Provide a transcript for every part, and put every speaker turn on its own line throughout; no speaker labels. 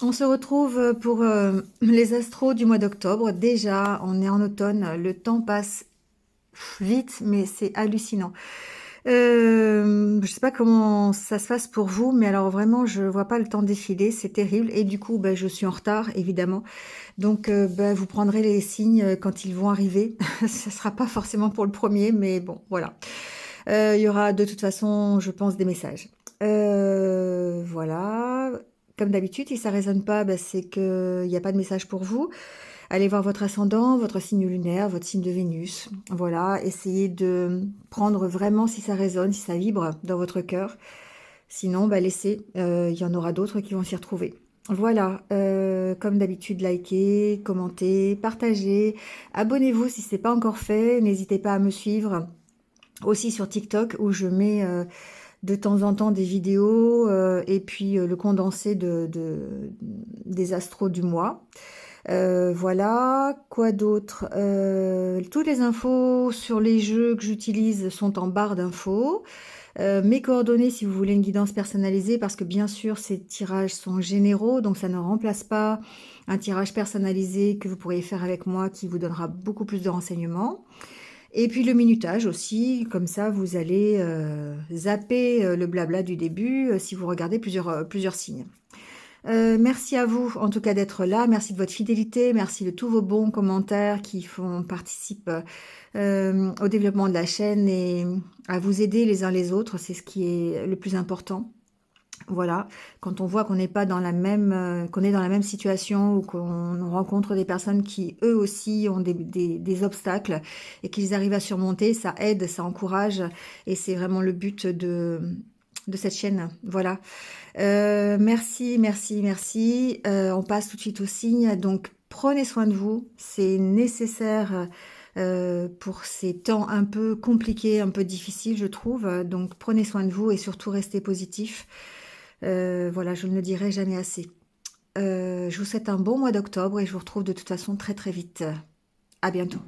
On se retrouve pour les astros du mois d'octobre. Déjà, on est en automne, le temps passe vite, mais c'est hallucinant. Je sais pas comment ça se passe pour vous, mais alors vraiment, je vois pas le temps défiler, c'est terrible. Et du coup, bah, je suis en retard, évidemment. Donc, bah, vous prendrez les signes quand ils vont arriver. Ça sera pas forcément pour le premier, mais bon, voilà. Il y aura de toute façon, je pense, des messages. Voilà. Comme d'habitude, si ça résonne pas, bah, c'est qu'il n'y a pas de message pour vous. Allez voir votre ascendant, votre signe lunaire, votre signe de Vénus. Voilà, essayez de prendre vraiment si ça résonne, si ça vibre dans votre cœur. Sinon, bah, laissez, il y en aura d'autres qui vont s'y retrouver. Voilà, comme d'habitude, likez, commentez, partagez, abonnez-vous si ce n'est pas encore fait. N'hésitez pas à me suivre aussi sur TikTok où je mets de temps en temps des vidéos et puis le condensé des astros du mois. Voilà, quoi d'autre? Toutes les infos sur les jeux que j'utilise sont en barre d'infos. Mes coordonnées si vous voulez une guidance personnalisée, parce que bien sûr ces tirages sont généraux, donc ça ne remplace pas un tirage personnalisé que vous pourriez faire avec moi qui vous donnera beaucoup plus de renseignements. Et puis le minutage aussi, comme ça vous allez zapper le blabla du début si vous regardez plusieurs signes. Merci à vous en tout cas d'être là, merci de votre fidélité, merci de tous vos bons commentaires qui font participent au développement de la chaîne et à vous aider les uns les autres, c'est ce qui est le plus important. Voilà, quand on voit qu'on n'est pas dans la même, qu'on est dans la même situation ou qu'on rencontre des personnes qui eux aussi ont des obstacles et qu'ils arrivent à surmonter, ça aide, ça encourage et c'est vraiment le but de cette chaîne. Voilà. Merci, merci, merci. On passe tout de suite au signe. Donc prenez soin de vous, c'est nécessaire pour ces temps un peu compliqués, un peu difficiles, je trouve. Donc prenez soin de vous et surtout restez positif. Voilà, je ne le dirai jamais assez. Je vous souhaite un bon mois d'octobre et je vous retrouve de toute façon très très vite. À bientôt.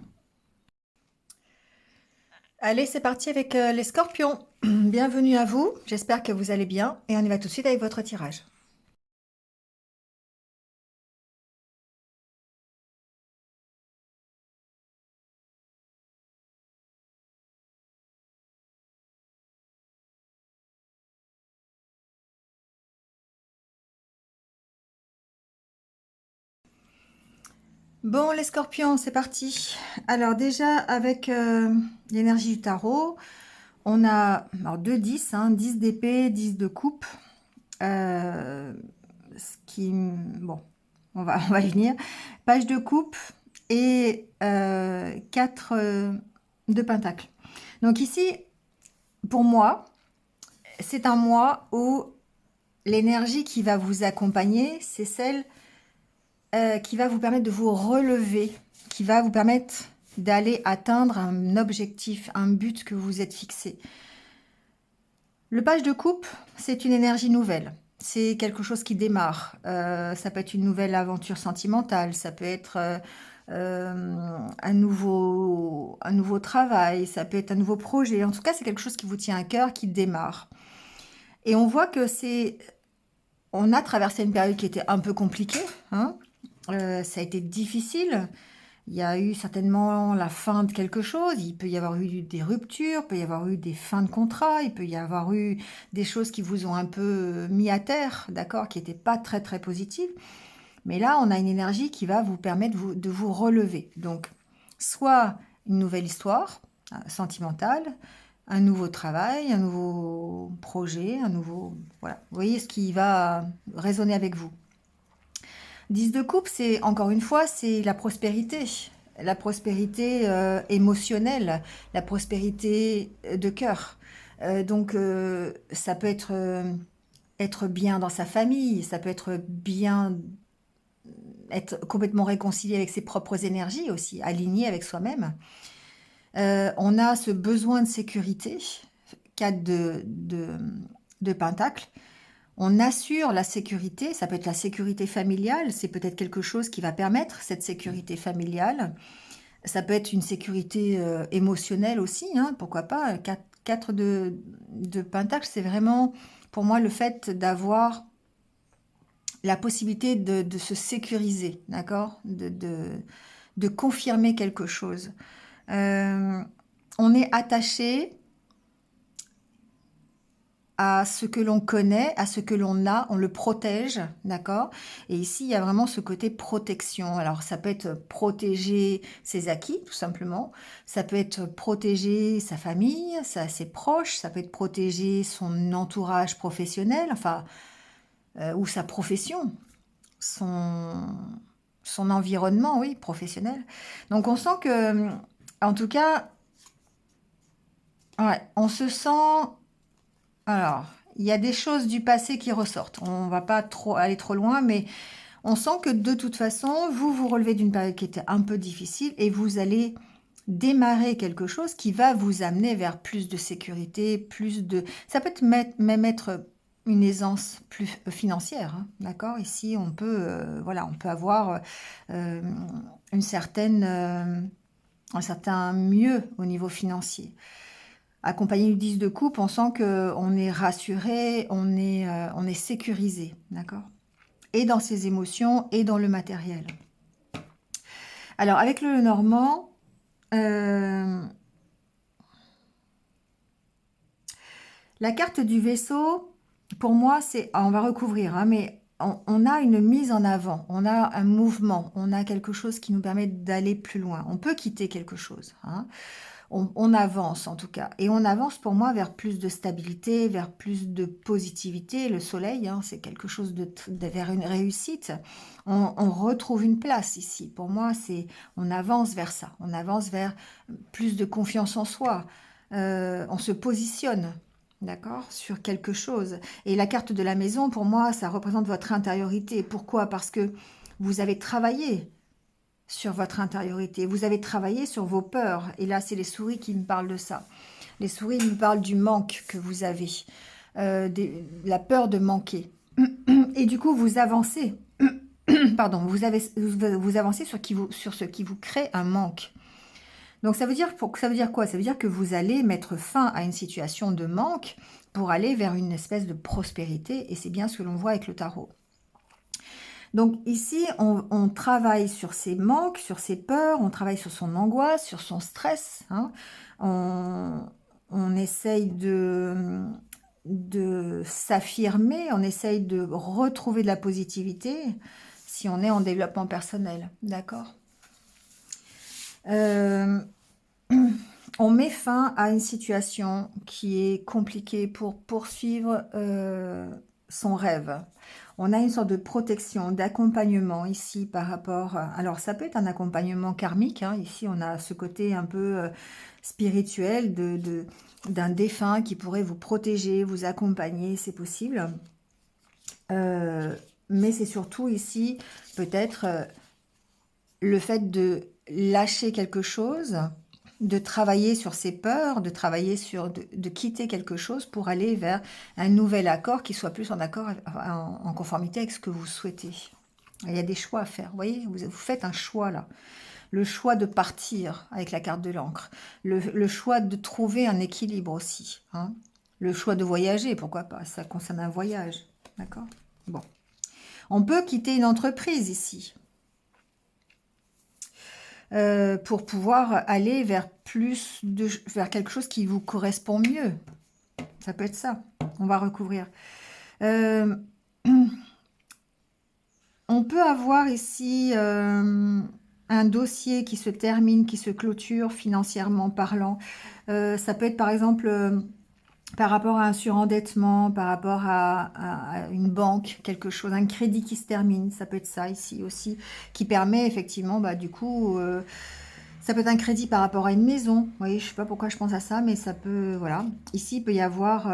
Allez, c'est parti avec les scorpions. Bienvenue à vous, j'espère que vous allez bien et on y va tout de suite avec votre tirage. Bon, les scorpions, c'est parti. Alors déjà, avec l'énergie du tarot, on a alors, deux 10, hein, 10 d'épée, 10 de coupe. Euh, ce qui, bon, on va y venir. Page de coupe et 4 de pentacle. Donc ici, pour moi, c'est un mois où l'énergie qui va vous accompagner, c'est celle qui va vous permettre de vous relever, qui va vous permettre d'aller atteindre un objectif, un but que vous êtes fixé. Le page de coupe, c'est une énergie nouvelle. C'est quelque chose qui démarre. Ça peut être une nouvelle aventure sentimentale, ça peut être un nouveau travail, ça peut être un nouveau projet. En tout cas, c'est quelque chose qui vous tient à cœur, qui démarre. Et on voit que on a traversé une période qui était un peu compliquée, hein. Ça a été difficile. Il y a eu certainement la fin de quelque chose. Il peut y avoir eu des ruptures, il peut y avoir eu des fins de contrat, il peut y avoir eu des choses qui vous ont un peu mis à terre, d'accord, qui n'étaient pas très très positives. Mais là, on a une énergie qui va vous permettre de vous relever. Donc, soit une nouvelle histoire sentimentale, un nouveau travail, un nouveau projet, un nouveau... Voilà, vous voyez ce qui va résonner avec vous. 10 de coupe, c'est encore une fois, c'est la prospérité émotionnelle, la prospérité de cœur. Ça peut être bien dans sa famille, ça peut être bien, être complètement réconcilié avec ses propres énergies aussi, aligné avec soi-même. On a ce besoin de sécurité, 4 de pentacle. On assure la sécurité, ça peut être la sécurité familiale, c'est peut-être quelque chose qui va permettre cette sécurité familiale. Ça peut être une sécurité émotionnelle aussi, hein, pourquoi pas. 4 de pentacle, c'est vraiment pour moi le fait d'avoir la possibilité de se sécuriser, d'accord, de confirmer quelque chose. On est attaché à ce que l'on connaît, à ce que l'on a, on le protège, d'accord? Et ici, il y a vraiment ce côté protection. Alors, ça peut être protéger ses acquis, tout simplement. Ça peut être protéger sa famille, ses proches. Ça peut être protéger son entourage professionnel, enfin, ou sa profession, son, son environnement, oui, professionnel. Donc, on sent que, en tout cas, ouais, on se sent... Alors, il y a des choses du passé qui ressortent. On va pas trop aller trop loin, mais on sent que de toute façon, vous vous relevez d'une période qui était un peu difficile et vous allez démarrer quelque chose qui va vous amener vers plus de sécurité, plus de... Ça peut être même être une aisance plus financière, hein, d'accord? Ici, on peut, voilà, on peut avoir euh, une certaine, un certain mieux au niveau financier. Accompagné du 10 de coupe, on sent qu'on est rassuré, on est sécurisé, d'accord? Et dans ses émotions et dans le matériel. Alors, avec le Normand, la carte du vaisseau, pour moi, c'est... On va recouvrir, hein, mais on a une mise en avant, on a un mouvement, on a quelque chose qui nous permet d'aller plus loin. On peut quitter quelque chose, hein. On avance en tout cas. Et on avance pour moi vers plus de stabilité, vers plus de positivité. Le soleil, hein, c'est quelque chose vers une réussite. On retrouve une place ici. Pour moi, on avance vers ça. On avance vers plus de confiance en soi. On se positionne, d'accord, sur quelque chose. Et la carte de la maison, pour moi, ça représente votre intériorité. Pourquoi? Parce que vous avez travaillé sur votre intériorité. Vous avez travaillé sur vos peurs. Et là, c'est les souris qui me parlent de ça. Les souris me parlent du manque que vous avez, la peur de manquer. Et du coup, vous avancez. Pardon, vous avancez sur ce qui vous crée un manque. Donc, ça veut dire quoi? Ça veut dire que vous allez mettre fin à une situation de manque pour aller vers une espèce de prospérité. Et c'est bien ce que l'on voit avec le tarot. Donc ici, on travaille sur ses manques, sur ses peurs, on travaille sur son angoisse, sur son stress, hein. On essaye de s'affirmer, on essaye de retrouver de la positivité si on est en développement personnel, d'accord? On met fin à une situation qui est compliquée pour poursuivre son rêve. On a une sorte de protection, d'accompagnement ici par rapport... Alors, ça peut être un accompagnement karmique, hein. Ici, on a ce côté un peu spirituel d'un défunt qui pourrait vous protéger, vous accompagner, c'est possible. Mais c'est surtout ici, peut-être, le fait de lâcher quelque chose, de travailler sur ses peurs, de quitter quelque chose pour aller vers un nouvel accord qui soit plus en accord, en conformité avec ce que vous souhaitez. Il y a des choix à faire, vous voyez, vous faites un choix là. Le choix de partir avec la carte de l'encre, le choix de trouver un équilibre aussi, hein. Le choix de voyager, pourquoi pas, ça concerne un voyage, d'accord? Bon. On peut quitter une entreprise ici, pour pouvoir aller vers vers quelque chose qui vous correspond mieux. Ça peut être ça. On va recouvrir. On peut avoir ici un dossier qui se termine, qui se clôture financièrement parlant. Ça peut être par exemple par rapport à un surendettement, par rapport à une banque, quelque chose, un crédit qui se termine. Ça peut être ça ici aussi, qui permet effectivement, bah, du coup... ça peut être un crédit par rapport à une maison. Vous voyez, je ne sais pas pourquoi je pense à ça, mais ça peut... Voilà. Ici, il peut y avoir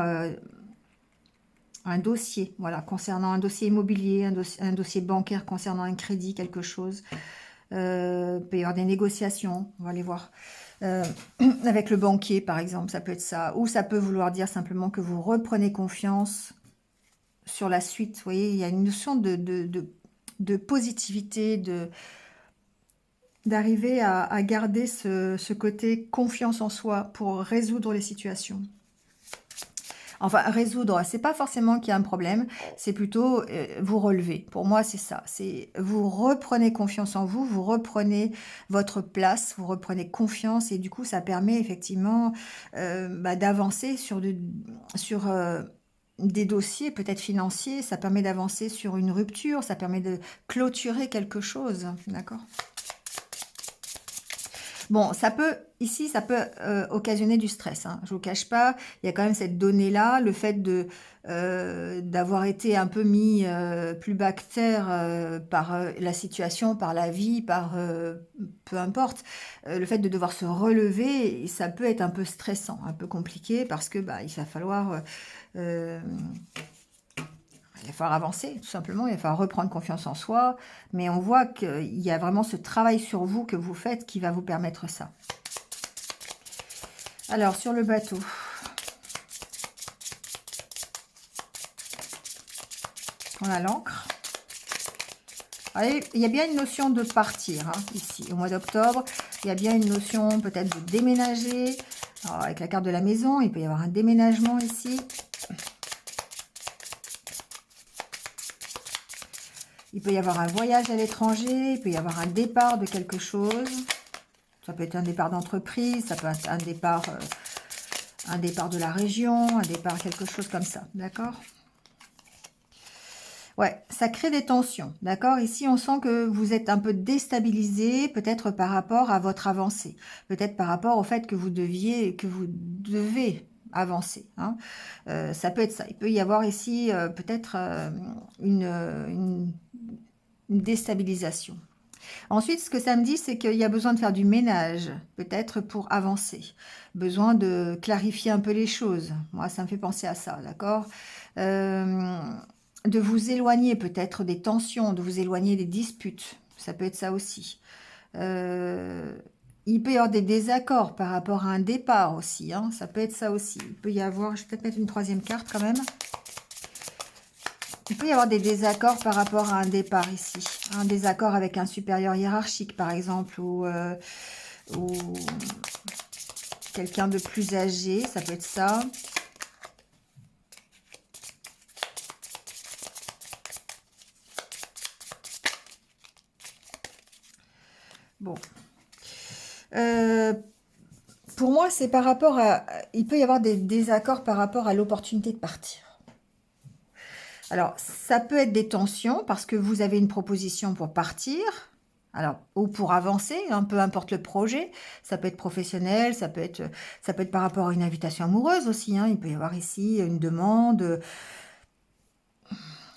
un dossier, voilà, concernant un dossier immobilier, un dossier bancaire concernant un crédit, quelque chose. Il peut y avoir des négociations, on va les voir. Avec le banquier, par exemple, ça peut être ça. Ou ça peut vouloir dire simplement que vous reprenez confiance sur la suite. Vous voyez, il y a une notion de positivité, d'arriver à garder ce côté confiance en soi pour résoudre les situations. Enfin, résoudre, c'est pas forcément qu'il y a un problème, c'est plutôt vous relever. Pour moi, c'est ça. C'est vous reprenez confiance en vous, vous reprenez votre place, vous reprenez confiance et du coup, ça permet effectivement d'avancer sur des dossiers peut-être financiers. Ça permet d'avancer sur une rupture, ça permet de clôturer quelque chose, d'accord? Bon, ici, ça peut occasionner du stress, hein. Je vous cache pas, il y a quand même cette donnée-là, le fait d'avoir été un peu mis plus bas que terre par la situation, par la vie, par peu importe, le fait de devoir se relever, ça peut être un peu stressant, un peu compliqué, parce que il va falloir euh, il va falloir avancer, tout simplement. Il va falloir reprendre confiance en soi. Mais on voit qu'il y a vraiment ce travail sur vous que vous faites qui va vous permettre ça. Alors, sur le bateau. On a l'encre. Il y a bien une notion de partir, hein, ici. Au mois d'octobre, il y a bien une notion peut-être de déménager. Alors, avec la carte de la maison, il peut y avoir un déménagement ici. Il peut y avoir un voyage à l'étranger, il peut y avoir un départ de quelque chose. Ça peut être un départ d'entreprise, ça peut être un départ de la région, un départ quelque chose comme ça, d'accord? Ouais, ça crée des tensions, d'accord? Ici, on sent que vous êtes un peu déstabilisé, peut-être par rapport à votre avancée, peut-être par rapport au fait que vous devez avancer, hein. Ça peut être ça. Il peut y avoir ici peut-être une déstabilisation. Ensuite, ce que ça me dit, c'est qu'il y a besoin de faire du ménage, peut-être pour avancer. Besoin de clarifier un peu les choses. Moi, ça me fait penser à ça, d'accord? Euh, de vous éloigner peut-être des tensions, de vous éloigner des disputes. Ça peut être ça aussi. Euh, il peut y avoir des désaccords par rapport à un départ aussi, hein. Ça peut être ça aussi. Il peut y avoir, je vais peut-être mettre une troisième carte quand même. Il peut y avoir des désaccords par rapport à un départ ici. Un désaccord avec un supérieur hiérarchique, par exemple, ou quelqu'un de plus âgé, ça peut être ça. Bon. Pour moi, c'est par rapport à... Il peut y avoir des désaccords par rapport à l'opportunité de partir. Alors, ça peut être des tensions parce que vous avez une proposition pour partir, alors, ou pour avancer, hein, peu importe le projet. Ça peut être professionnel, ça peut être par rapport à une invitation amoureuse aussi, hein. Il peut y avoir ici une demande,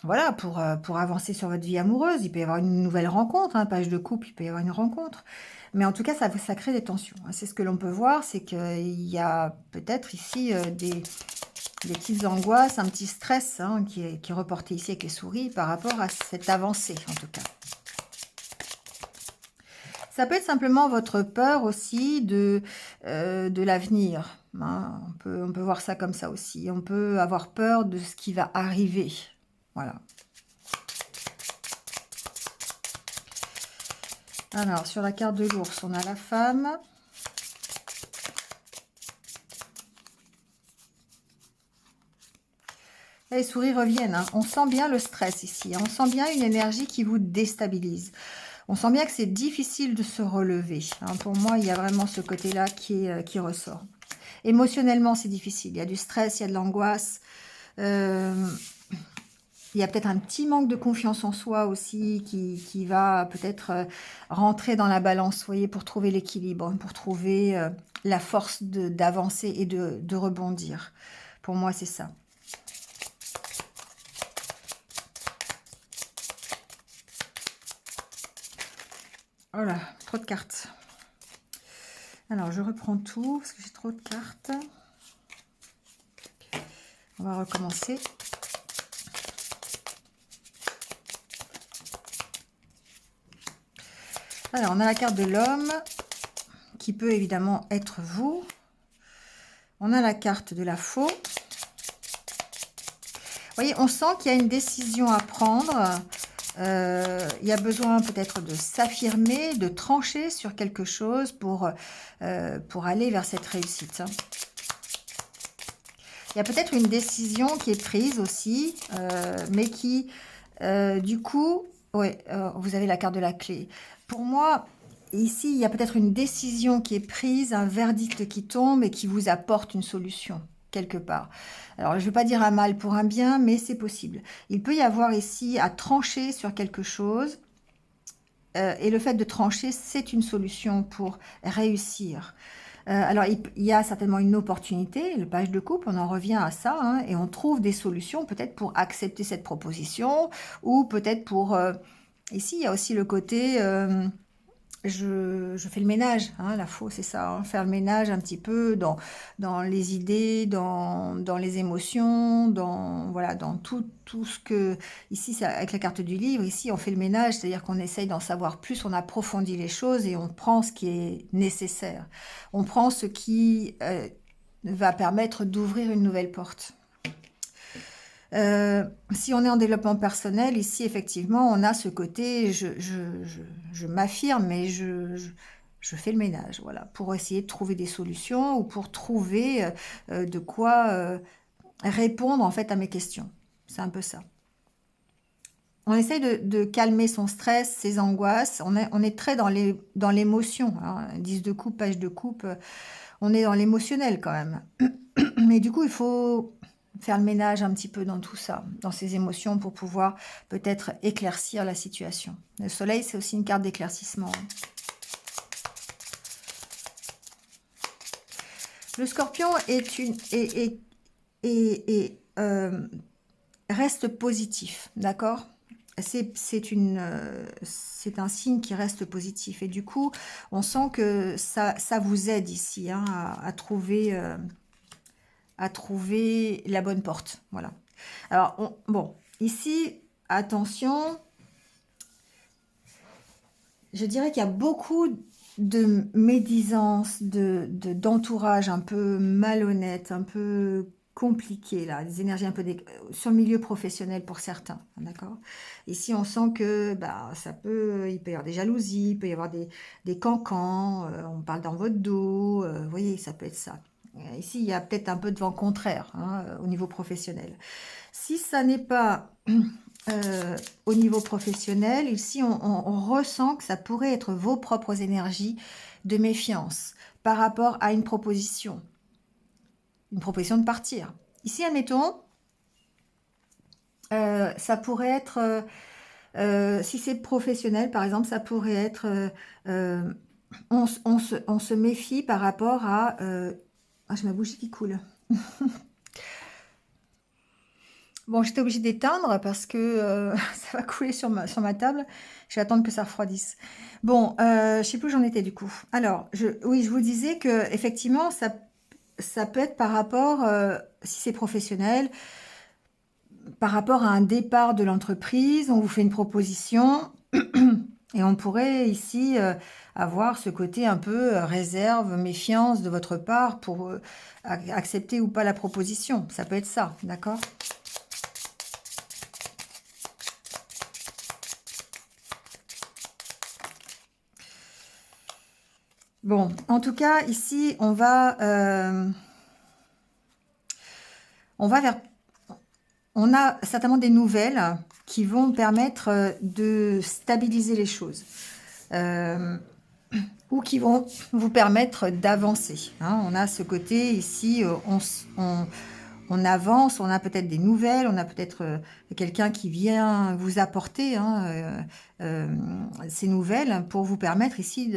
voilà, pour avancer sur votre vie amoureuse. Il peut y avoir une nouvelle rencontre, hein, page de couple, il peut y avoir une rencontre. Mais en tout cas, ça crée des tensions, hein. C'est ce que l'on peut voir, c'est qu'il y a peut-être ici des petites angoisses, un petit stress, hein, qui est reporté ici avec les souris par rapport à cette avancée, en tout cas. Ça peut être simplement votre peur aussi de l'avenir, hein. On peut voir ça comme ça aussi. On peut avoir peur de ce qui va arriver. Voilà. Alors, sur la carte de l'ours, on a la femme. Les souris reviennent, hein. On sent bien le stress ici, hein. On sent bien une énergie qui vous déstabilise. On sent bien que c'est difficile de se relever, hein. Pour moi, il y a vraiment ce côté-là qui ressort. Émotionnellement, c'est difficile. Il y a du stress, il y a de l'angoisse. Il y a peut-être un petit manque de confiance en soi aussi qui va peut-être rentrer dans la balance, vous voyez, pour trouver l'équilibre, pour trouver la force d'avancer et de rebondir. Pour moi, c'est ça. Voilà, trop de cartes. Alors, je reprends tout parce que j'ai trop de cartes. On va recommencer. Alors, on a la carte de l'homme, qui peut évidemment être vous. On a la carte de la faux. Vous voyez, on sent qu'il y a une décision à prendre. Il y a besoin peut-être de s'affirmer, de trancher sur quelque chose pour aller vers cette réussite, hein. Il y a peut-être une décision qui est prise aussi, mais qui, du coup, ouais, vous avez la carte de la clé. Pour moi, ici, il y a peut-être une décision qui est prise, un verdict qui tombe et qui vous apporte une solution, quelque part. Alors, je ne veux pas dire un mal pour un bien, mais c'est possible. Il peut y avoir ici à trancher sur quelque chose, et le fait de trancher, c'est une solution pour réussir. Alors, il y a certainement une opportunité, le page de coupe, on en revient à ça, hein, et on trouve des solutions peut-être pour accepter cette proposition, ou peut-être pour... ici, il y a aussi le côté, je fais le ménage, hein, la faux, c'est ça, hein, faire le ménage un petit peu dans les idées, dans les émotions, voilà, dans tout ce que... Ici, avec la carte du livre, ici, on fait le ménage, c'est-à-dire qu'on essaye d'en savoir plus, on approfondit les choses et on prend ce qui est nécessaire. On prend ce qui va permettre d'ouvrir une nouvelle porte. Si on est en développement personnel, ici, effectivement, on a ce côté, je m'affirme, mais je fais le ménage, voilà, pour essayer de trouver des solutions ou pour trouver de quoi répondre, en fait, à mes questions. C'est un peu ça. On essaye de calmer son stress, ses angoisses. On est très dans l'émotion, hein. 10 de coupe, page de coupe, on est dans l'émotionnel quand même. Mais du coup, il faut faire le ménage un petit peu dans tout ça, dans ces émotions pour pouvoir peut-être éclaircir la situation. Le soleil, c'est aussi une carte d'éclaircissement. Le scorpion reste positif, d'accord? C'est un signe qui reste positif. Et du coup, on sent que ça vous aide ici, hein, à trouver la bonne porte. Voilà. Alors, bon, ici, attention, je dirais qu'il y a beaucoup de médisance, d'entourage un peu malhonnête, un peu compliqué, là, des énergies un peu sur le milieu professionnel pour certains, d'accord? Ici, on sent que bah, il peut y avoir des jalousies, il peut y avoir des cancans, on parle dans votre dos, vous voyez, ça peut être ça. Ici, il y a peut-être un peu de vent contraire, hein, au niveau professionnel. Si ça n'est pas au niveau professionnel, ici on ressent que ça pourrait être vos propres énergies de méfiance par rapport à une proposition de partir. Ici, admettons, ça pourrait être, si c'est professionnel par exemple, ça pourrait être, on se méfie par rapport à... ah, j'ai ma bougie qui coule. Bon, j'étais obligée d'éteindre parce que ça va couler sur ma table. Je vais attendre que ça refroidisse. Bon, je sais plus où j'en étais du coup. Alors, oui, je vous disais que effectivement, ça peut être par rapport, si c'est professionnel, par rapport à un départ de l'entreprise. On vous fait une proposition et on pourrait ici avoir ce côté un peu réserve, méfiance de votre part pour accepter ou pas la proposition. Ça peut être ça, d'accord? Bon, en tout cas, ici, on va vers, on a certainement des nouvelles qui vont permettre de stabiliser les choses, euh, ou qui vont vous permettre d'avancer, hein. On a ce côté ici, on avance, on a peut-être des nouvelles, on a peut-être quelqu'un qui vient vous apporter, hein, ces nouvelles pour vous permettre ici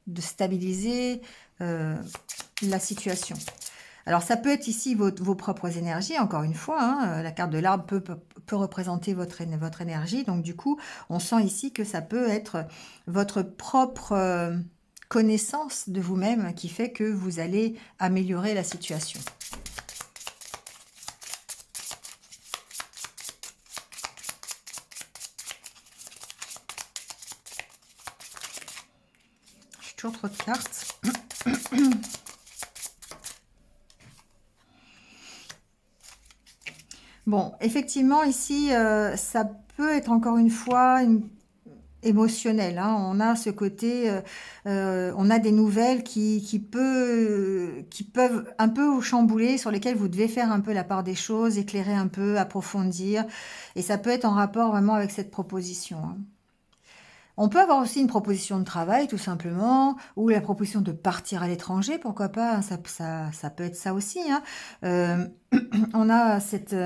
de stabiliser la situation. Alors ça peut être ici vos propres énergies, encore une fois, hein, la carte de l'arbre peut représenter votre énergie, donc du coup on sent ici que ça peut être votre propre connaissance de vous-même qui fait que vous allez améliorer la situation. J'ai toujours trop de cartes. Bon, effectivement, ici, ça peut être encore une fois émotionnel, hein. On a ce côté, on a des nouvelles qui peuvent un peu vous chambouler, sur lesquelles vous devez faire un peu la part des choses, éclairer un peu, approfondir, et ça peut être en rapport vraiment avec cette proposition, hein. On peut avoir aussi une proposition de travail, tout simplement, ou la proposition de partir à l'étranger, pourquoi pas, hein, ça peut être ça aussi, hein. Euh, on a cette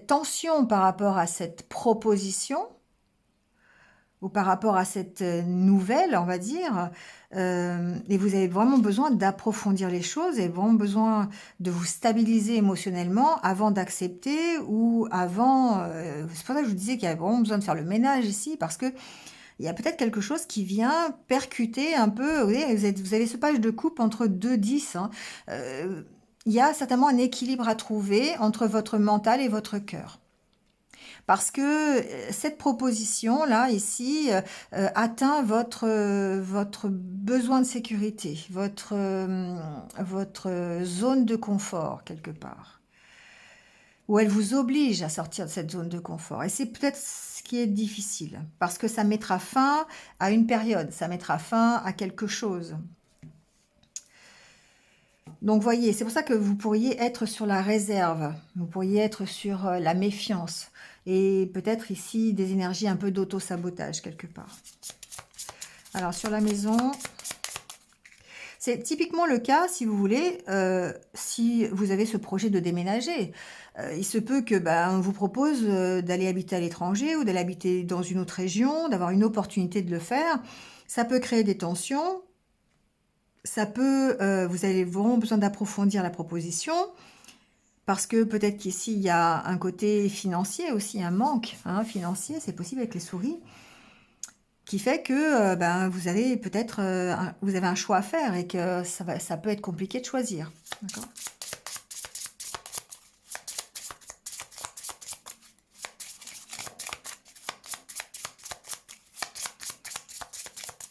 tension par rapport à cette proposition, ou par rapport à cette nouvelle, on va dire, et vous avez vraiment besoin d'approfondir les choses, et vraiment besoin de vous stabiliser émotionnellement avant d'accepter, ou avant... c'est pour ça que je vous disais qu'il y avait vraiment besoin de faire le ménage ici, parce que il y a peut-être quelque chose qui vient percuter un peu. Vous voyez, vous avez ce page de coupe entre 2 10, hein. Il y a certainement un équilibre à trouver entre votre mental et votre cœur. Parce que cette proposition-là, ici, atteint votre besoin de sécurité, votre zone de confort, quelque part. Ou elle vous oblige à sortir de cette zone de confort. Et c'est peut-être ce qui est difficile, parce que ça mettra fin à une période, ça mettra fin à quelque chose. Donc, voyez, c'est pour ça que vous pourriez être sur la réserve, vous pourriez être sur la méfiance, et peut-être ici des énergies un peu d'auto-sabotage quelque part. Alors, sur la maison, c'est typiquement le cas, si vous voulez, si vous avez ce projet de déménager. Il se peut que on vous propose d'aller habiter à l'étranger ou d'aller habiter dans une autre région, d'avoir une opportunité de le faire. Ça peut créer des tensions. Ça peut, vous avez vraiment besoin d'approfondir la proposition, parce que peut-être qu'ici, il y a un côté financier aussi, un manque financier, c'est possible avec les souris, qui fait que vous avez peut-être vous avez un choix à faire et que ça peut être compliqué de choisir. D'accord ?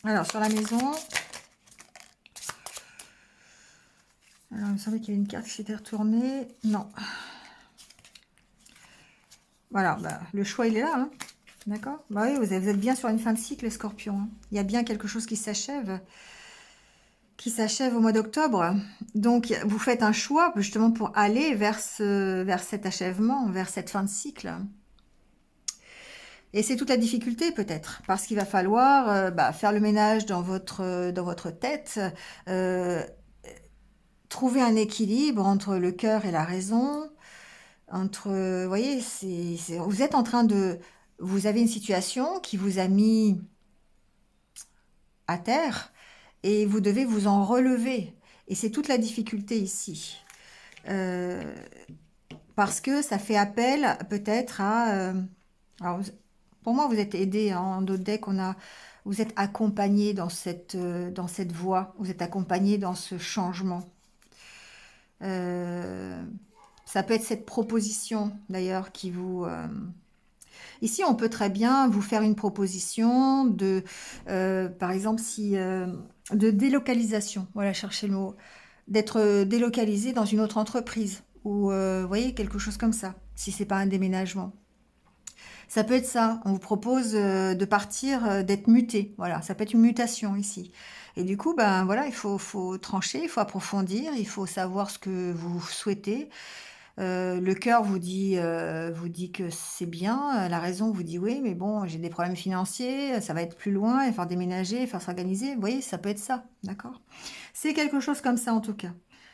Alors, sur la maison, alors, il me semblait qu'il y avait une carte qui s'était retournée. Non. Voilà, le choix, il est là, hein. D'accord ? Oui, vous êtes bien sur une fin de cycle, les scorpions, hein. Il y a bien quelque chose qui s'achève au mois d'octobre. Donc, vous faites un choix justement pour aller vers cet achèvement, vers cette fin de cycle. Et c'est toute la difficulté peut-être, parce qu'il va falloir faire le ménage dans votre tête, euh, trouver un équilibre entre le cœur et la raison, vous voyez, vous êtes en train vous avez une situation qui vous a mis à terre, et vous devez vous en relever. Et c'est toute la difficulté ici. Euh, Parce que ça fait appel peut-être à... alors, pour moi, vous êtes aidé, hein. En d'autres decks, vous êtes accompagné dans cette voie. Vous êtes accompagné dans ce changement. Euh, Ça peut être cette proposition, d'ailleurs, qui vous... Ici, on peut très bien vous faire une proposition par exemple, de délocalisation. Voilà, cherchez le mot. D'être délocalisé dans une autre entreprise. Ou, vous voyez, quelque chose comme ça, si c'est pas un déménagement. Ça peut être ça. On vous propose de partir, d'être muté. Voilà, ça peut être une mutation ici. Et du coup, voilà, faut trancher, il faut approfondir, il faut savoir ce que vous souhaitez. Le cœur vous dit que c'est bien, la raison vous dit oui, mais bon, j'ai des problèmes financiers, ça va être plus loin, il va falloir déménager, il va falloir s'organiser. Vous voyez, ça peut être ça, d'accord? C'est quelque chose comme ça en tout cas.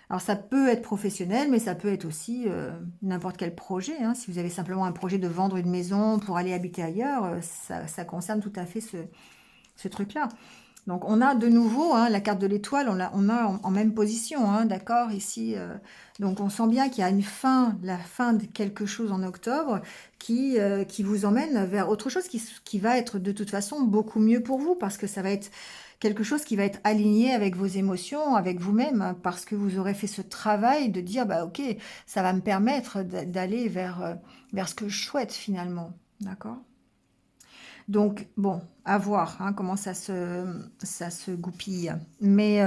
Alors ça peut être professionnel, mais ça peut être aussi n'importe quel projet, hein. Si vous avez simplement un projet de vendre une maison pour aller habiter ailleurs, ça concerne tout à fait ce truc-là. Donc on a de nouveau la carte de l'étoile, on a en même position, hein, d'accord, ici. Donc on sent bien qu'il y a la fin de quelque chose en octobre qui vous emmène vers autre chose qui va être de toute façon beaucoup mieux pour vous, parce que ça va être quelque chose qui va être aligné avec vos émotions, avec vous-même, hein, parce que vous aurez fait ce travail de dire, ok, ça va me permettre d'aller vers ce que je souhaite finalement, d'accord? Donc, bon, à voir hein, comment ça se goupille. Mais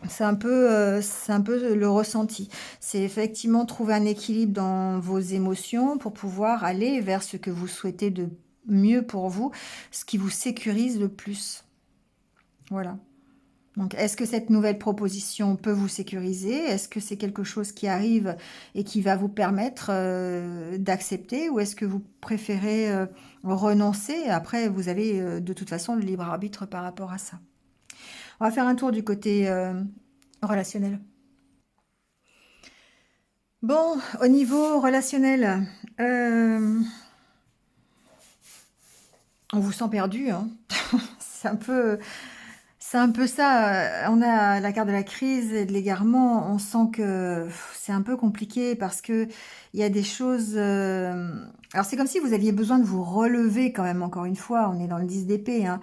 c'est un peu le ressenti. C'est effectivement trouver un équilibre dans vos émotions pour pouvoir aller vers ce que vous souhaitez mieux pour vous, ce qui vous sécurise le plus. Voilà. Donc, est-ce que cette nouvelle proposition peut vous sécuriser? Est-ce que c'est quelque chose qui arrive et qui va vous permettre d'accepter? Ou est-ce que vous préférez renoncer? Après, vous avez de toute façon le libre arbitre par rapport à ça. On va faire un tour du côté relationnel. Bon, au niveau relationnel, on vous sent perdu, hein. C'est un peu... C'est un peu ça, on a la carte de la crise et de l'égarement, on sent que c'est un peu compliqué parce que il y a des choses, alors c'est comme si vous aviez besoin de vous relever quand même, encore une fois, on est dans le 10 d'épée, hein,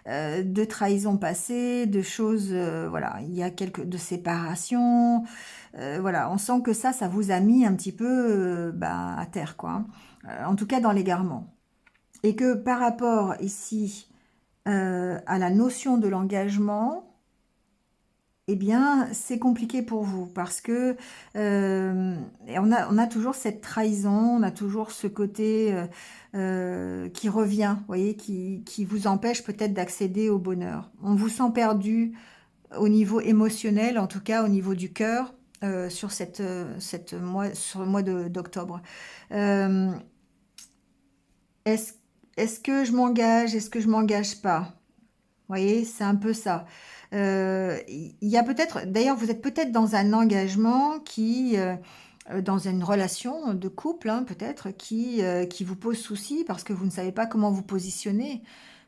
de trahisons passées, de choses, voilà, il y a quelques de séparations, voilà, on sent que ça vous a mis un petit peu, bah, à terre, quoi, hein. En tout cas dans l'égarement. Et que par rapport ici, à la notion de l'engagement, eh bien, c'est compliqué pour vous parce que et on a toujours cette trahison, on a toujours ce côté qui revient, vous voyez, qui vous empêche peut-être d'accéder au bonheur. On vous sent perdu au niveau émotionnel, en tout cas au niveau du cœur, sur sur le mois d'octobre. Euh, est-ce, est-ce que je m'engage? Est-ce que je m'engage pas? Vous voyez, c'est un peu ça. Il y a peut-être, d'ailleurs, vous êtes peut-être dans un engagement dans une relation de couple, hein, peut-être, qui vous pose souci parce que vous ne savez pas comment vous positionner,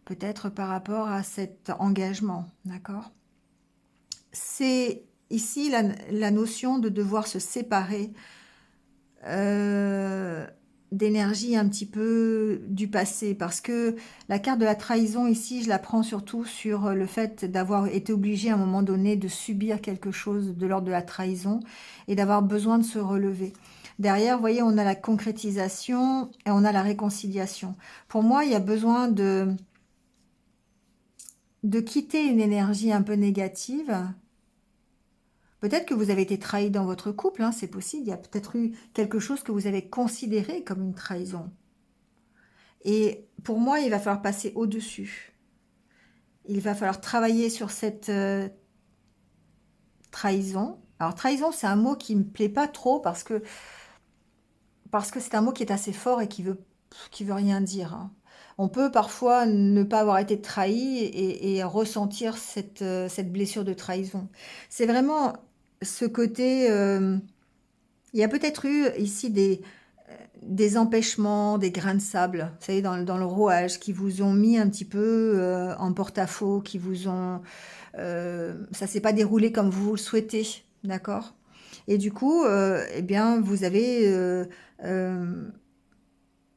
peut-être par rapport à cet engagement, d'accord? C'est ici la notion de devoir se séparer euh, d'énergie un petit peu du passé parce que la carte de la trahison ici, je la prends surtout sur le fait d'avoir été obligé à un moment donné de subir quelque chose de l'ordre de la trahison et d'avoir besoin de se relever. Derrière, vous voyez, on a la concrétisation et on a la réconciliation. Pour moi, il y a besoin de quitter une énergie un peu négative. Peut-être que vous avez été trahi dans votre couple, hein, c'est possible. Il y a peut-être eu quelque chose que vous avez considéré comme une trahison. Et pour moi, il va falloir passer au-dessus. Il va falloir travailler sur cette trahison. Alors, trahison, c'est un mot qui me plaît pas trop parce que c'est un mot qui est assez fort et qui veut rien dire, hein. On peut parfois ne pas avoir été trahi et ressentir cette blessure de trahison. C'est vraiment ce côté. Il y a peut-être eu ici des empêchements, des grains de sable, vous savez, dans le rouage, qui vous ont mis un petit peu en porte-à-faux, qui vous ont... ça s'est pas déroulé comme vous le souhaitez, d'accord? Et du coup, eh bien, vous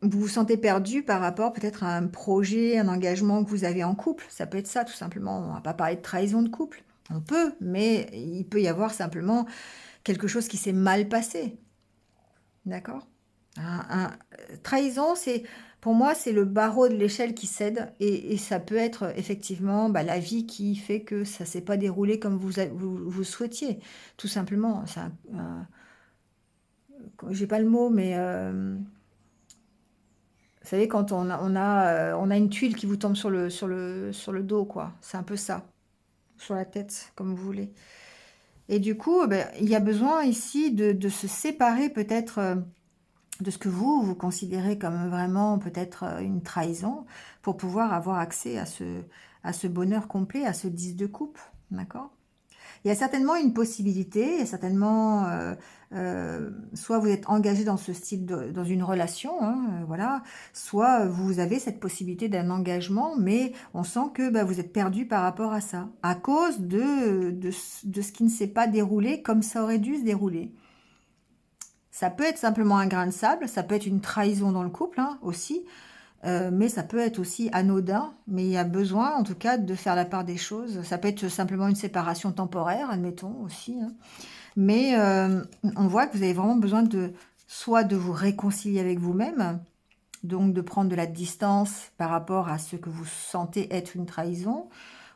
vous sentez perdu par rapport peut-être à un projet, un engagement que vous avez en couple. Ça peut être ça, tout simplement. On va pas parler de trahison de couple. On peut, mais il peut y avoir simplement quelque chose qui s'est mal passé. D'accord? Trahison, c'est pour moi, c'est le barreau de l'échelle qui cède et ça peut être effectivement bah, la vie qui fait que ça s'est pas déroulé comme vous souhaitiez, tout simplement. Ça, j'ai pas le mot, mais vous savez, quand on a une tuile qui vous tombe sur le dos, quoi. C'est un peu ça, sur la tête, comme vous voulez. Et du coup, ben, il y a besoin ici de se séparer peut-être. De ce que vous considérez comme vraiment peut-être une trahison pour pouvoir avoir accès à ce bonheur complet, à ce 10 de coupe, d'accord? Il y a certainement une possibilité, il y a certainement, soit vous êtes engagé dans ce style dans une relation, hein, voilà, soit vous avez cette possibilité d'un engagement, mais on sent que bah, vous êtes perdu par rapport à ça, à cause de ce qui ne s'est pas déroulé comme ça aurait dû se dérouler. Ça peut être simplement un grain de sable, ça peut être une trahison dans le couple hein, aussi, mais ça peut être aussi anodin, mais il y a besoin en tout cas de faire la part des choses. Ça peut être simplement une séparation temporaire, admettons aussi, hein. Mais on voit que vous avez vraiment besoin soit de vous réconcilier avec vous-même, donc de prendre de la distance par rapport à ce que vous sentez être une trahison,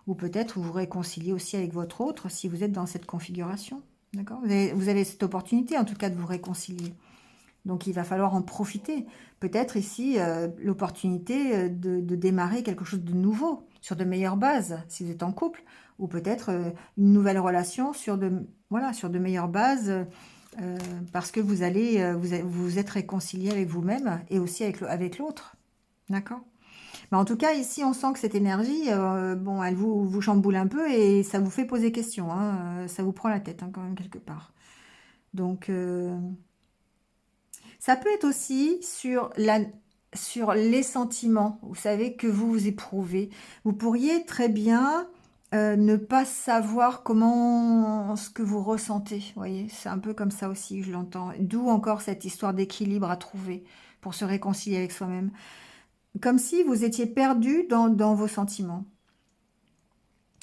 ou peut-être vous réconcilier aussi avec votre autre si vous êtes dans cette configuration. D'accord? Vous avez cette opportunité en tout cas de vous réconcilier. Donc, il va falloir en profiter. Peut-être ici, l'opportunité de démarrer quelque chose de nouveau, sur de meilleures bases, si vous êtes en couple, ou peut-être une nouvelle relation sur voilà, sur de meilleures bases, parce que vous allez vous êtes réconcilié avec vous-même et aussi avec l'autre. D'accord? Mais en tout cas, ici, on sent que cette énergie, bon, elle vous chamboule un peu et ça vous fait poser question, hein, ça vous prend la tête, hein, quand même, quelque part. Donc, ça peut être aussi sur les sentiments, vous savez, que vous éprouvez. Vous pourriez très bien ne pas savoir ce que vous ressentez. Vous voyez, c'est un peu comme ça aussi que je l'entends. D'où encore cette histoire d'équilibre à trouver pour se réconcilier avec soi-même. Comme si vous étiez perdu dans vos sentiments.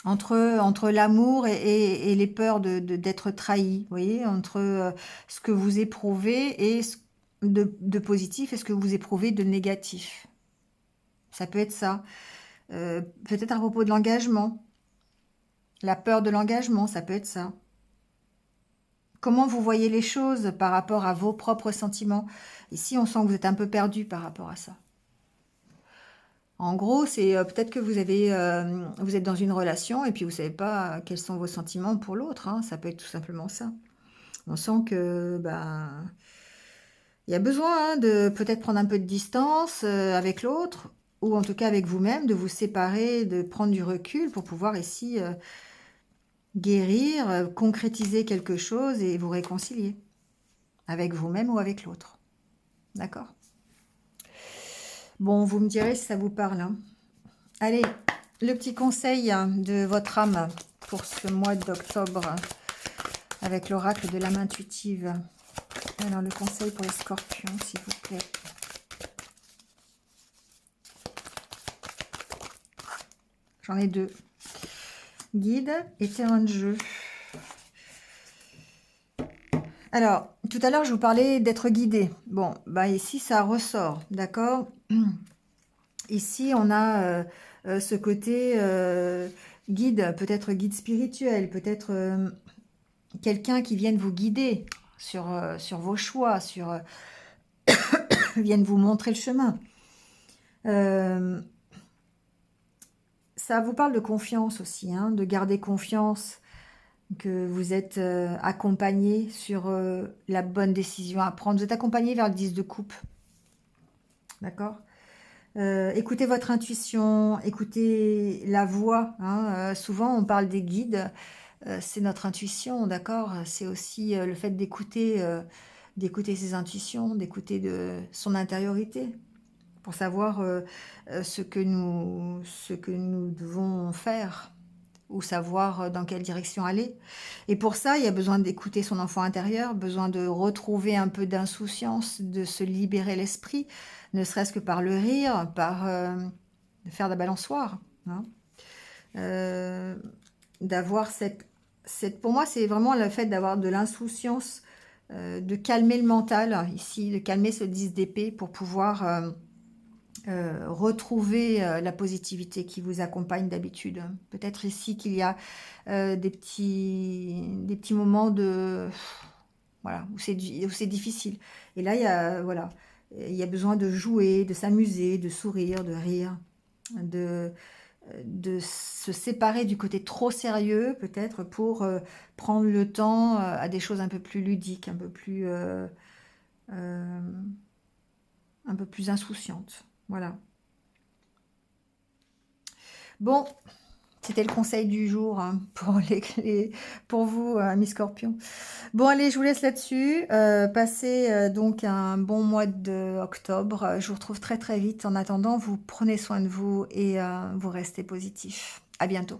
Entre l'amour et les peurs d'être trahi, vous voyez, entre ce que vous éprouvez et de positif et ce que vous éprouvez de négatif. Ça peut être ça. Peut-être à propos de l'engagement. La peur de l'engagement, ça peut être ça. Comment vous voyez les choses par rapport à vos propres sentiments? Ici, on sent que vous êtes un peu perdu par rapport à ça. En gros, c'est peut-être que vous êtes dans une relation et puis vous savez pas quels sont vos sentiments pour l'autre, hein. Ça peut être tout simplement ça. On sent que il y a besoin, hein, de peut-être prendre un peu de distance avec l'autre, ou en tout cas avec vous-même, de vous séparer, de prendre du recul pour pouvoir ici guérir, concrétiser quelque chose et vous réconcilier avec vous-même ou avec l'autre. D'accord? Bon, vous me direz si ça vous parle, hein. Allez, le petit conseil de votre âme pour ce mois d'octobre avec l'oracle de l'âme intuitive. Alors, le conseil pour les scorpions, s'il vous plaît. J'en ai deux. Guide et terrain de jeu. Alors, tout à l'heure, je vous parlais d'être guidé. Bon, bah ici, ça ressort, d'accord? Ici, on a ce côté guide, peut-être guide spirituel, peut-être quelqu'un qui vienne vous guider sur vos choix, vienne vous montrer le chemin. Ça vous parle de confiance aussi, hein, de garder confiance, que vous êtes accompagné sur la bonne décision à prendre. Vous êtes accompagné vers le 10 de coupe. D'accord? Écoutez votre intuition, écoutez la voix, hein. Souvent, on parle des guides, c'est notre intuition, d'accord? C'est aussi le fait d'écouter ses intuitions, d'écouter de son intériorité, pour savoir ce que nous devons faire, ou savoir dans quelle direction aller. Et pour ça, il y a besoin d'écouter son enfant intérieur, besoin de retrouver un peu d'insouciance, de se libérer l'esprit, ne serait-ce que par le rire, par de faire de la balançoire, hein. D'avoir pour moi, c'est vraiment le fait d'avoir de l'insouciance, de calmer le mental, ici, de calmer ce 10 d'épée pour pouvoir retrouver la positivité qui vous accompagne d'habitude. Peut-être ici qu'il y a des petits moments voilà, où c'est difficile. Et là, voilà, il y a besoin de jouer, de s'amuser, de sourire, de rire, de se séparer du côté trop sérieux, peut-être, pour prendre le temps à des choses un peu plus ludiques, un peu plus insouciantes. Voilà. Bon, c'était le conseil du jour, hein, pour vous, mes scorpions. Bon, allez, je vous laisse là-dessus. Passez donc un bon mois d'octobre. Je vous retrouve très très vite. En attendant, vous prenez soin de vous et vous restez positif. À bientôt.